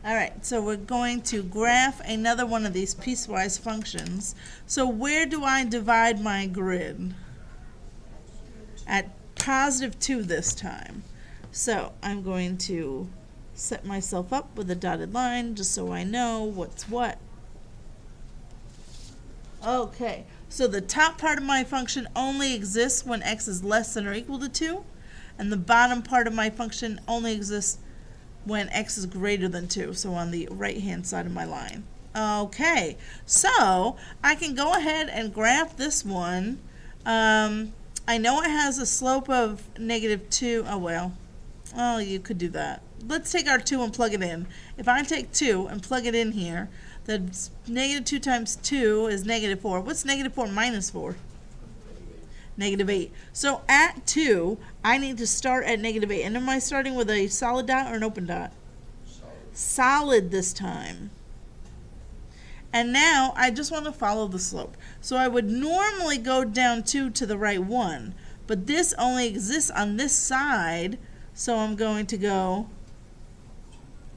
All right, so we're going to graph another one of these piecewise functions. So where do I divide my grid? At positive 2 this time. So I'm going to set myself up with a dotted line just so I know what's what. Okay, so the top part of my function only exists when x is less than or equal to 2, and the bottom part of my function only exists when x is greater than 2, so on the right-hand side of my line. Okay, so I can go ahead and graph this one. I know it has a slope of -2. Oh, well. Oh, you could do that. Let's take our 2 and plug it in. If I take 2 and plug it in here, then -2 times 2 is -4. What's -4 minus 4? -8. So at 2, I need to start at -8. And am I starting with a solid dot or an open dot? Solid this time. And now I just want to follow the slope. So I would normally go down 2 to the right 1, but this only exists on this side, so I'm going to go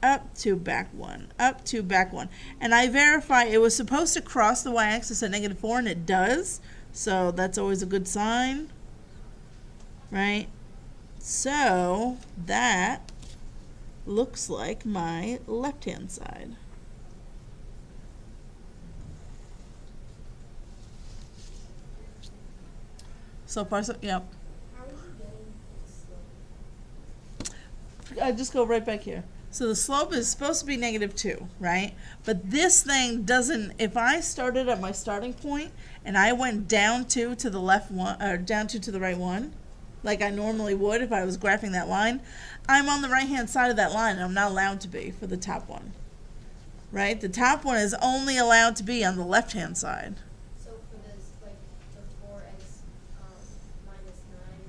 up 2, back 1, up 2, back 1. And I verify it was supposed to cross the y-axis at -4, and it does, so that's always a good sign, right? So that looks like my left-hand side. So far, so, yep. How are you getting the slope? I just go right back here. So the slope is supposed to be -2, right? But this thing doesn't, if I started at my starting point and I went down 2 to the left 1, or down 2 to the right 1, like I normally would if I was graphing that line, I'm on the right-hand side of that line, and I'm not allowed to be for the top one, right? The top one is only allowed to be on the left-hand side. So for this, like the 4x minus 9,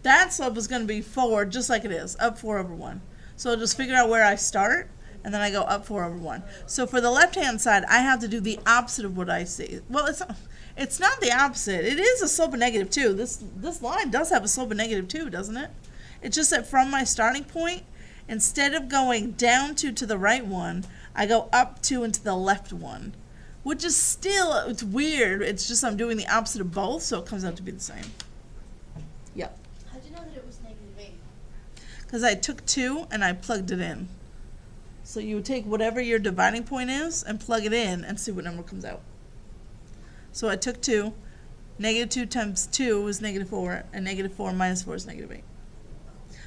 That slope is going to be 4, just like it is, up 4 over 1. So I'll just figure out where I start, and then I go up 4 over 1. So for the left-hand side, I have to do the opposite of what I see. Well, it's not the opposite. It is a slope of -2. This line does have a slope of -2, doesn't it? It's just that from my starting point, instead of going down 2 to the right 1, I go up 2 into the left 1, which is still, it's weird. It's just I'm doing the opposite of both, so it comes out to be the same. Yep. how'd you know that it was -8? Because I took 2 and I plugged it in. So you take whatever your dividing point is and plug it in and see what number comes out. So I took 2. -2 times 2 is -4, and -4 minus 4 is -8.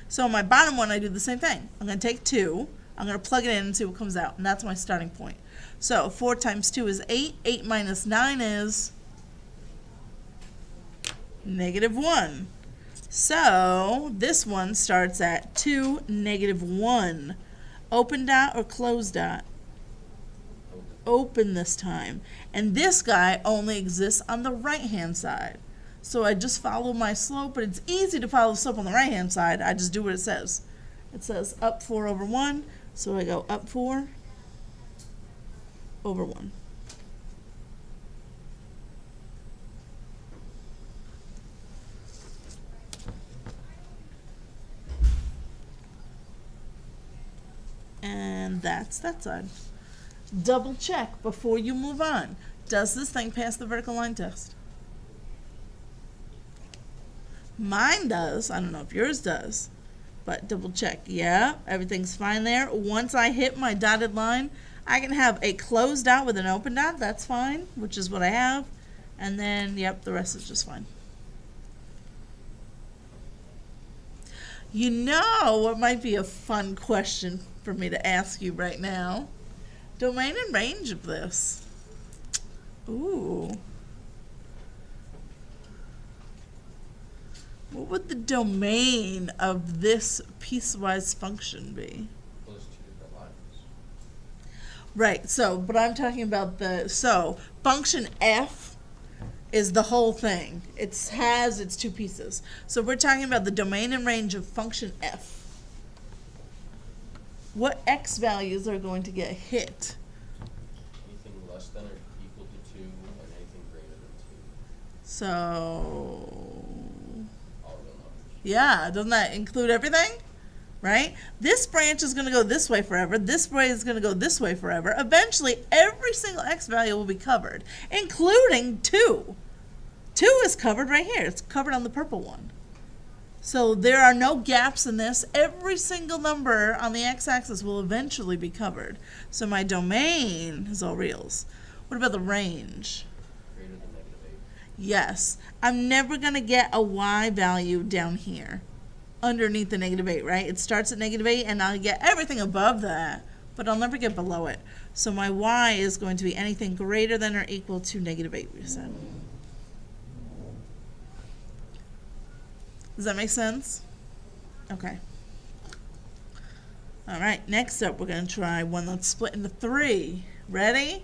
So on my bottom one, I do the same thing. I'm going to take 2, I'm going to plug it in and see what comes out, and that's my starting point. So 4 times 2 is 8. 8 minus 9 is -1. So this one starts at 2, -1. Open dot or closed dot? Open this time. And this guy only exists on the right-hand side. So I just follow my slope, but it's easy to follow the slope on the right-hand side. I just do what it says. It says up 4 over 1, so I go up 4 over 1. And that's that side. Double check before you move on. Does this thing pass the vertical line test? Mine does. I don't know if yours does, but double check. Yeah, everything's fine there. Once I hit my dotted line, I can have a closed dot with an open dot. That's fine, which is what I have. And then, yep, the rest is just fine. You know what might be a fun question for me to ask you right now? Domain and range of this. Ooh. What would the domain of this piecewise function be? Those two different lines. Right, so, but I'm talking about so function f is the whole thing. It has its 2 pieces. So we're talking about the domain and range of function f. What x values are going to get hit? Anything less than or equal to 2 and anything greater than 2. So, All real numbers. yeah, doesn't that include everything? right? This branch is going to go this way forever. This branch is going to go this way forever. Eventually, every single x value will be covered, including 2. 2 is covered right here. It's covered on the purple one. So there are no gaps in this. Every single number on the x-axis will eventually be covered. So my domain is all reals. What about the range? Greater than -8. Yes. I'm never going to get a y value down here underneath the -8, right? It starts at -8 and I'll get everything above that, but I'll never get below it. So my y is going to be anything greater than or equal to -8, we said. Does that make sense? Okay. All right, next up we're going to try one that's split into 3. Ready?